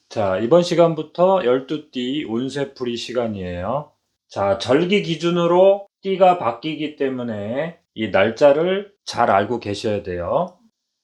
자, 이번 시간부터 12띠 운세풀이 시간이에요. 자, 절기 기준으로 띠가 바뀌기 때문에 이 날짜를 잘 알고 계셔야 돼요.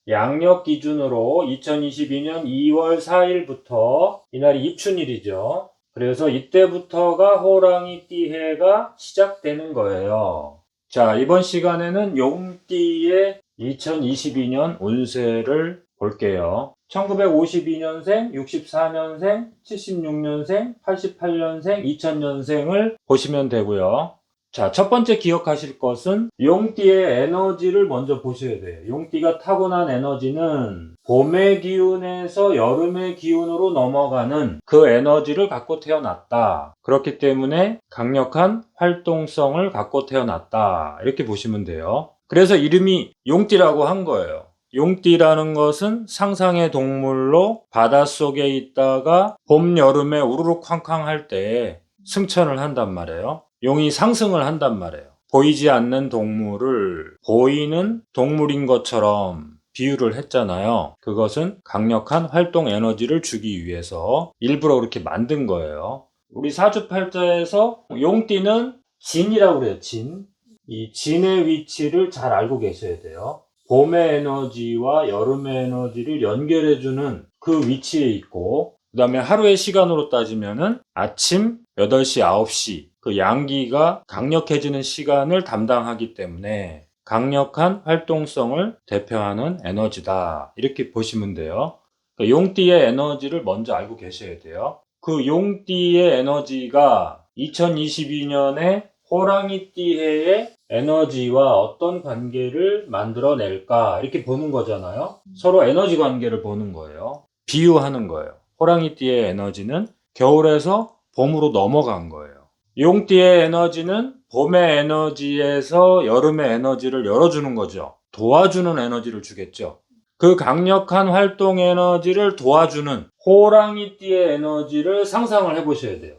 양력 기준으로 2022년 2월 4일부터 이날이 입춘일이죠. 그래서 이때부터가 호랑이 띠해가 시작되는 거예요. 자, 이번 시간에는 용띠의 2022년 운세를 볼게요. 1952년생, 64년생, 76년생, 88년생, 2000년생을 보시면 되고요. 자, 첫 번째 기억하실 것은 용띠의 에너지를 먼저 보셔야 돼요. 용띠가 타고난 에너지는 봄의 기운에서 여름의 기운으로 넘어가는 그 에너지를 갖고 태어났다. 그렇기 때문에 강력한 활동성을 갖고 태어났다. 이렇게 보시면 돼요. 그래서 이름이 용띠라고 한 거예요. 용띠라는 것은 상상의 동물로 바닷속에 있다가 봄, 여름에 우르르 쾅쾅 할 때 승천을 한단 말이에요. 용이 상승을 한단 말이에요. 보이지 않는 동물을 보이는 동물인 것처럼 비유를 했잖아요. 그것은 강력한 활동 에너지를 주기 위해서 일부러 그렇게 만든 거예요. 우리 사주팔자에서 용띠는 진이라고 그래요. 진. 이 진의 위치를 잘 알고 계셔야 돼요. 봄의 에너지와 여름의 에너지를 연결해주는 그 위치에 있고, 그 다음에 하루의 시간으로 따지면은 아침 8시, 9시 그 양기가 강력해지는 시간을 담당하기 때문에 강력한 활동성을 대표하는 에너지다. 이렇게 보시면 돼요. 용띠의 에너지를 먼저 알고 계셔야 돼요. 그 용띠의 에너지가 2022년에 호랑이띠 해의 에너지와 어떤 관계를 만들어낼까 이렇게 보는 거잖아요. 서로 에너지 관계를 보는 거예요. 비유하는 거예요. 호랑이띠의 에너지는 겨울에서 봄으로 넘어간 거예요. 용띠의 에너지는 봄의 에너지에서 여름의 에너지를 열어주는 거죠. 도와주는 에너지를 주겠죠. 그 강력한 활동 에너지를 도와주는 호랑이띠의 에너지를 상상을 해보셔야 돼요.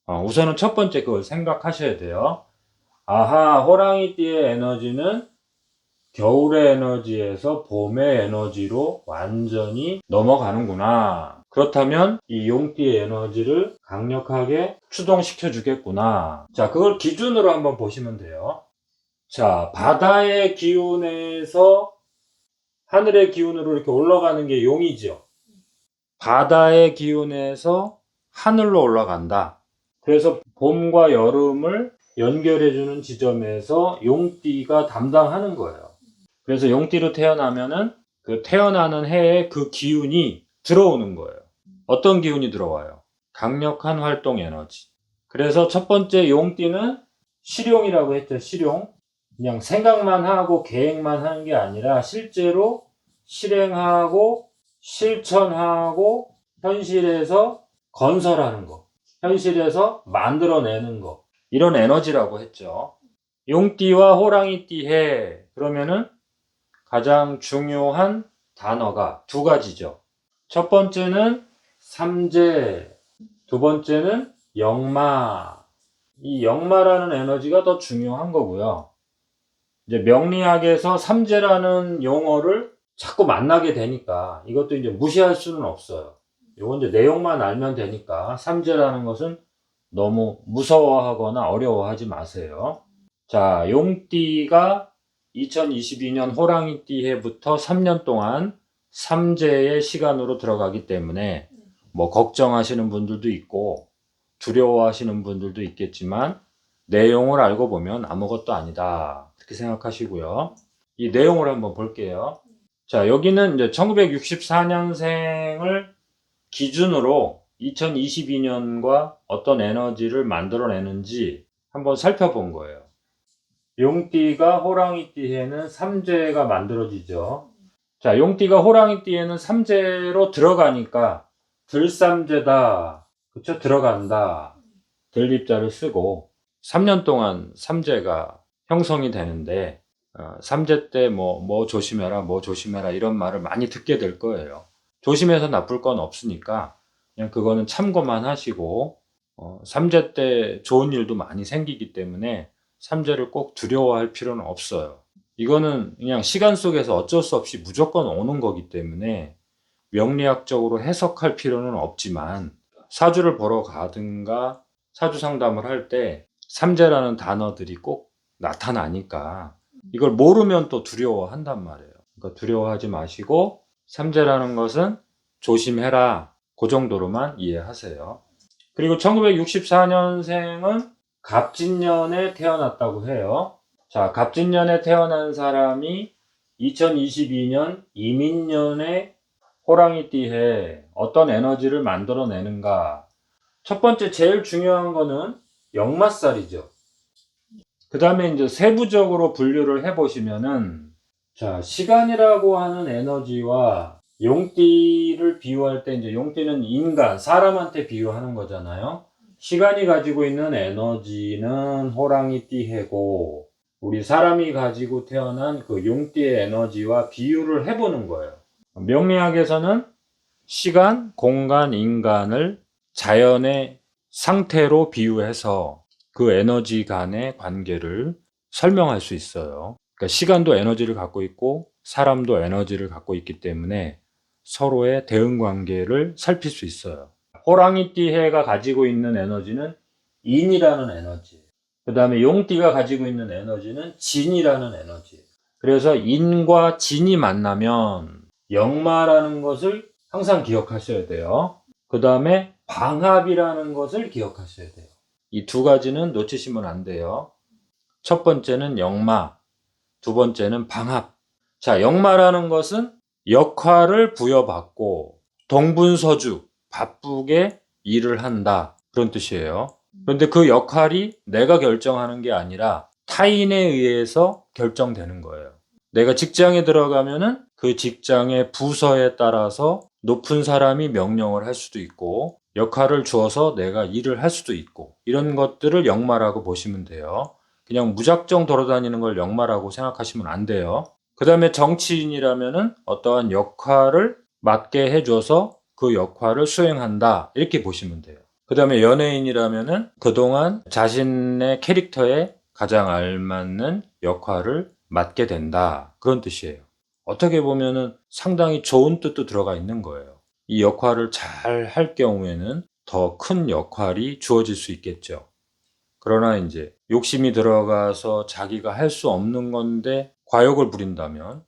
우선은 첫 번째 그걸 생각하셔야 돼요. 아하, 호랑이띠의 에너지는 겨울의 에너지에서 봄의 에너지로 완전히 넘어가는구나. 그렇다면 이 용띠의 에너지를 강력하게 추동시켜 주겠구나. 자, 그걸 기준으로 한번 보시면 돼요. 자, 바다의 기운에서 하늘의 기운으로 이렇게 올라가는 게 용이죠. 바다의 기운에서 하늘로 올라간다. 그래서 봄과 여름을 연결해주는 지점에서 용띠가 담당하는 거예요. 그래서 용띠로 태어나면은 그 태어나는 해에 그 기운이 들어오는 거예요. 어떤 기운이 들어와요? 강력한 활동 에너지. 그래서 첫 번째 용띠는 실용이라고 했죠. 실용. 그냥 생각만 하고 계획만 하는 게 아니라 실제로 실행하고 실천하고 현실에서 건설하는 거. 현실에서 만들어내는 거. 이런 에너지라고 했죠. 용띠와 호랑이띠 해. 그러면은 가장 중요한 단어가 두 가지죠. 첫 번째는 삼재, 두 번째는 역마. 이 역마라는 에너지가 더 중요한 거고요. 이제 명리학에서 삼재라는 용어를 자꾸 만나게 되니까 이것도 이제 무시할 수는 없어요. 이건 이제 내용만 알면 되니까 삼재라는 것은 너무 무서워하거나 어려워하지 마세요. 자, 용띠가 2022년 호랑이띠 해부터 3년 동안 삼재의 시간으로 들어가기 때문에 뭐 걱정하시는 분들도 있고 두려워하시는 분들도 있겠지만 내용을 알고 보면 아무것도 아니다. 그렇게 생각하시고요. 이 내용을 한번 볼게요. 자, 여기는 이제 1964년생을 기준으로 2022년과 어떤 에너지를 만들어내는지 한번 살펴본 거예요. 용띠가 호랑이띠에는 삼재가 만들어지죠. 자, 용띠가 호랑이띠에는 삼재로 들어가니까 들삼재다. 그쵸? 들어간다. 들립자를 쓰고 3년 동안 삼재가 형성이 되는데 삼재 때 뭐 조심해라, 뭐 조심해라 이런 말을 많이 듣게 될 거예요. 조심해서 나쁠 건 없으니까 그냥 그거는 참고만 하시고 삼재 때 좋은 일도 많이 생기기 때문에 삼재를 꼭 두려워할 필요는 없어요. 이거는 그냥 시간 속에서 어쩔 수 없이 무조건 오는 거기 때문에 명리학적으로 해석할 필요는 없지만 사주를 보러 가든가 사주 상담을 할 때 삼재라는 단어들이 꼭 나타나니까 이걸 모르면 또 두려워한단 말이에요. 그러니까 두려워하지 마시고 삼재라는 것은 조심해라. 그 정도로만 이해하세요. 그리고 1964년생은 갑진년에 태어났다고 해요. 자, 갑진년에 태어난 사람이 2022년 이민년에 호랑이띠에 어떤 에너지를 만들어내는가. 첫 번째 제일 중요한 거는 역마살이죠. 그 다음에 이제 세부적으로 분류를 해보시면은, 자, 시간이라고 하는 에너지와 용띠를 비유할 때 이제 용띠는 인간, 사람한테 비유하는 거잖아요. 시간이 가지고 있는 에너지는 호랑이띠 해고, 우리 사람이 가지고 태어난 그 용띠의 에너지와 비유를 해보는 거예요. 명리학에서는 시간, 공간, 인간을 자연의 상태로 비유해서 그 에너지 간의 관계를 설명할 수 있어요. 그러니까 시간도 에너지를 갖고 있고 사람도 에너지를 갖고 있기 때문에 서로의 대응 관계를 살필 수 있어요. 호랑이띠 해가 가지고 있는 에너지는 인이라는 에너지. 그 다음에 용띠가 가지고 있는 에너지는 진이라는 에너지. 그래서 인과 진이 만나면 역마라는 것을 항상 기억하셔야 돼요. 그 다음에 방합이라는 것을 기억하셔야 돼요. 이 두 가지는 놓치시면 안 돼요. 첫 번째는 역마, 두 번째는 방합. 자, 역마라는 것은 역할을 부여받고 동분서주, 바쁘게 일을 한다. 그런 뜻이에요. 그런데 그 역할이 내가 결정하는 게 아니라 타인에 의해서 결정되는 거예요. 내가 직장에 들어가면은 그 직장의 부서에 따라서 높은 사람이 명령을 할 수도 있고 역할을 주어서 내가 일을 할 수도 있고 이런 것들을 역마라고 보시면 돼요. 그냥 무작정 돌아다니는 걸 역마라고 생각하시면 안 돼요. 그 다음에 정치인이라면은 어떠한 역할을 맡게 해줘서 그 역할을 수행한다. 이렇게 보시면 돼요. 그 다음에 연예인이라면은 그동안 자신의 캐릭터에 가장 알맞는 역할을 맡게 된다. 그런 뜻이에요. 어떻게 보면은 상당히 좋은 뜻도 들어가 있는 거예요. 이 역할을 잘 할 경우에는 더 큰 역할이 주어질 수 있겠죠. 그러나 이제 욕심이 들어가서 자기가 할 수 없는 건데 과욕을 부린다면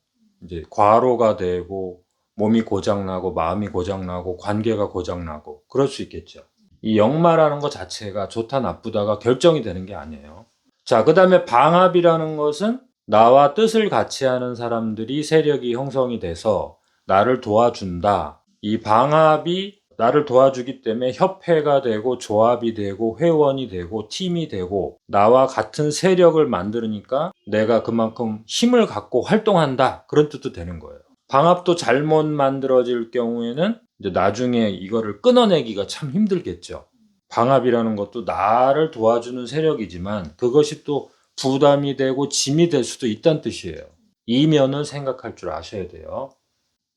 이제 과로가 되고 몸이 고장나고 마음이 고장나고 관계가 고장나고 그럴 수 있겠죠. 이 역마라는 것 자체가 좋다 나쁘다가 결정이 되는 게 아니에요. 자, 그 다음에 방합이라는 것은 나와 뜻을 같이 하는 사람들이 세력이 형성이 돼서 나를 도와준다. 이 방합이 나를 도와주기 때문에 협회가 되고 조합이 되고 회원이 되고 팀이 되고 나와 같은 세력을 만들으니까 내가 그만큼 힘을 갖고 활동한다. 그런 뜻도 되는 거예요. 방합도 잘못 만들어질 경우에는 이제 나중에 이거를 끊어내기가 참 힘들겠죠. 방합이라는 것도 나를 도와주는 세력이지만 그것이 또 부담이 되고 짐이 될 수도 있다는 뜻이에요. 이 면은 생각할 줄 아셔야 돼요.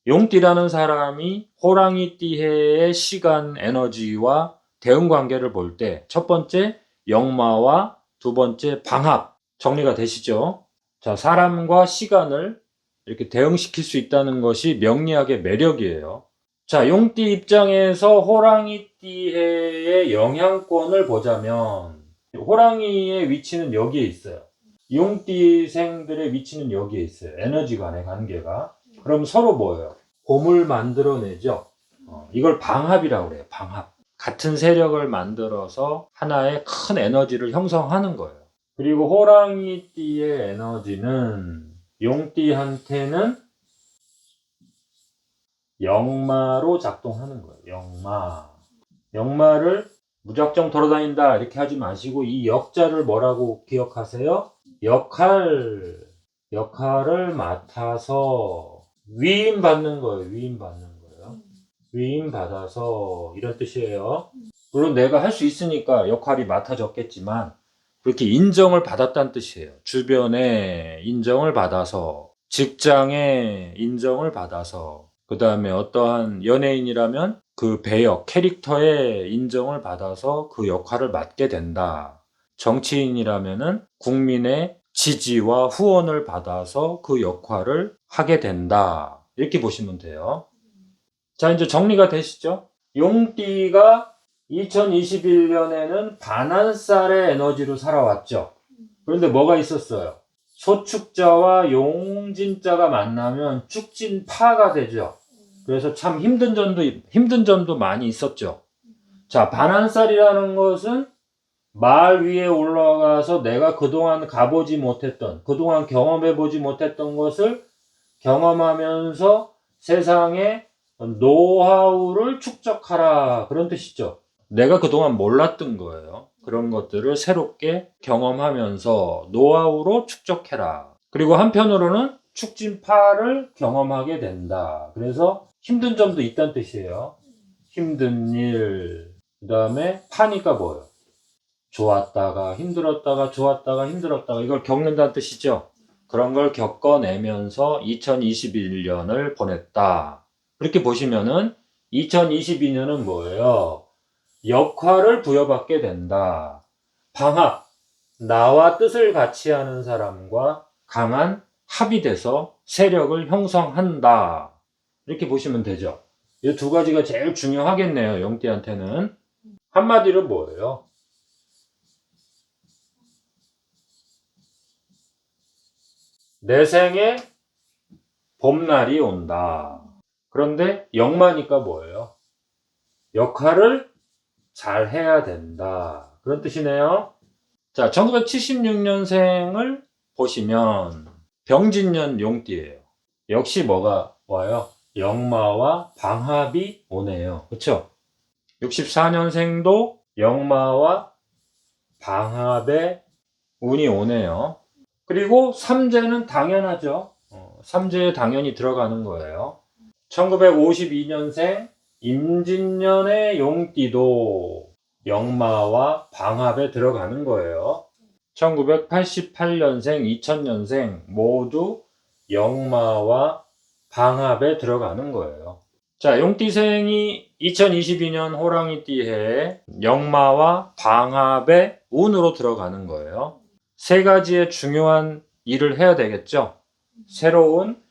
용띠라는 사람이 호랑이띠해의 시간 에너지와 대응 관계를 볼 때 첫 번째 역마와 두 번째 방합 정리가 되시죠? 자, 사람과 시간을 이렇게 대응시킬 수 있다는 것이 명리학의 매력이에요. 자, 용띠 입장에서 호랑이띠해의 영향권을 보자면 호랑이의 위치는 여기에 있어요. 용띠생들의 위치는 여기에 있어요. 에너지 간의 관계가. 그럼 서로 뭐예요? 봄을 만들어내죠. 이걸 방합이라고 그래요. 방합. 같은 세력을 만들어서 하나의 큰 에너지를 형성하는 거예요. 그리고 호랑이띠의 에너지는 용띠한테는 역마로 작동하는 거예요. 역마. 역마를 무작정 돌아다닌다 이렇게 하지 마시고 이 역자를 뭐라고 기억하세요? 역할을 맡아서 위임받는 거예요. 위임받아서 이런 뜻이에요. 물론 내가 할 수 있으니까 역할이 맡아졌겠지만 그렇게 인정을 받았다는 뜻이에요. 주변에 인정을 받아서 직장에 인정을 받아서 그 다음에 어떠한 연예인이라면 그 배역, 캐릭터에 인정을 받아서 그 역할을 맡게 된다. 정치인이라면은 국민의 지지와 후원을 받아서 그 역할을 하게 된다. 이렇게 보시면 돼요. 자, 이제 정리가 되시죠? 용띠가 2021년에는 반한살의 에너지로 살아왔죠. 그런데 뭐가 있었어요? 소축자와 용진자가 만나면 축진파가 되죠. 그래서 참 힘든 점도 많이 있었죠. 자, 반한살이라는 것은 말 위에 올라가서 내가 그동안 가보지 못했던, 그동안 경험해보지 못했던 것을 경험하면서 세상의 노하우를 축적하라. 그런 뜻이죠. 내가 그동안 몰랐던 거예요. 그런 것들을 새롭게 경험하면서 노하우로 축적해라. 그리고 한편으로는 축진파를 경험하게 된다. 그래서 힘든 점도 있다는 뜻이에요. 힘든 일. 그 다음에 파니까 뭐예요? 좋았다가 힘들었다가 좋았다가 힘들었다가 이걸 겪는다는 뜻이죠. 그런 걸 겪어내면서 2021년을 보냈다. 그렇게 보시면은 2022년은 뭐예요? 역할을 부여받게 된다. 방합, 나와 뜻을 같이 하는 사람과 강한 합이 돼서 세력을 형성한다. 이렇게 보시면 되죠. 이 두 가지가 제일 중요하겠네요. 용띠한테는. 한마디로 뭐예요? 내 생에 봄날이 온다. 그런데 역마니까 뭐예요? 역할을 잘 해야 된다. 그런 뜻이네요. 자, 1976년생을 보시면 병진년 용띠예요. 역시 뭐가 와요? 역마와 방합이 오네요. 그쵸? 64년생도 역마와 방합의 운이 오네요. 그리고 삼재는 당연하죠. 삼재에 당연히 들어가는 거예요. 1952년생 임진년의 용띠도 역마와 방합에 들어가는 거예요. 1988년생, 2000년생 모두 역마와 방합에 들어가는 거예요. 자, 용띠생이 2022년 호랑이띠해에 역마와 방합의 운으로 들어가는 거예요. 세 가지의 중요한 일을 해야 되겠죠. 새로운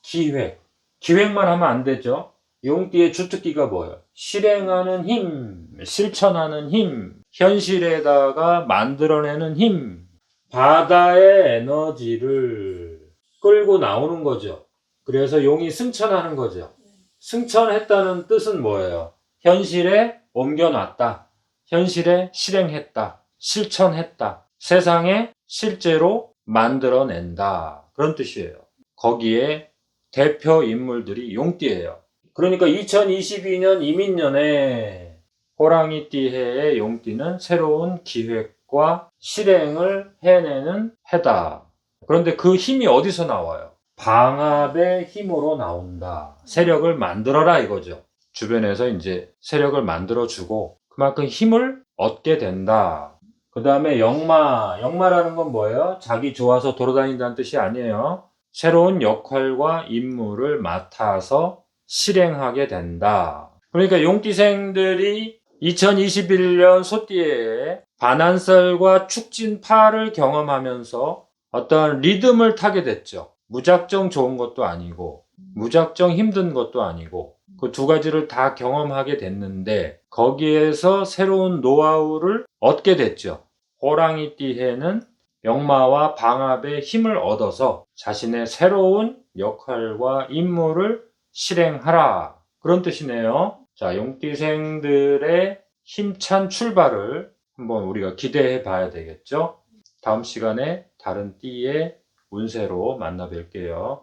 기획만 하면 안 되죠. 용띠의 주특기가 뭐예요? 실행하는 힘, 실천하는 힘, 현실에다가 만들어내는 힘, 바다의 에너지를 끌고 나오는 거죠. 그래서 용이 승천하는 거죠. 승천했다는 뜻은 뭐예요? 현실에 옮겨놨다. 현실에 실행했다. 실천했다. 세상에 실제로 만들어낸다. 그런 뜻이에요. 거기에 대표 인물들이 용띠예요. 그러니까 2022년 이민년에 호랑이띠해의 용띠는 새로운 기획과 실행을 해내는 해다. 그런데 그 힘이 어디서 나와요? 방합의 힘으로 나온다. 세력을 만들어라 이거죠. 주변에서 이제 세력을 만들어주고 그만큼 힘을 얻게 된다. 그 다음에 역마라는 건 뭐예요? 자기 좋아서 돌아다닌다는 뜻이 아니에요. 새로운 역할과 임무를 맡아서 실행하게 된다. 그러니까 용띠생들이 2021년 소띠에 반한살과 축진파를 경험하면서 어떤 리듬을 타게 됐죠. 무작정 좋은 것도 아니고 무작정 힘든 것도 아니고 그 두 가지를 다 경험하게 됐는데 거기에서 새로운 노하우를 얻게 됐죠. 호랑이띠해는 역마와 방합의 힘을 얻어서 자신의 새로운 역할과 임무를 실행하라. 그런 뜻이네요. 자, 용띠생들의 힘찬 출발을 한번 우리가 기대해 봐야 되겠죠. 다음 시간에 다른 띠의 운세로 만나 뵐게요.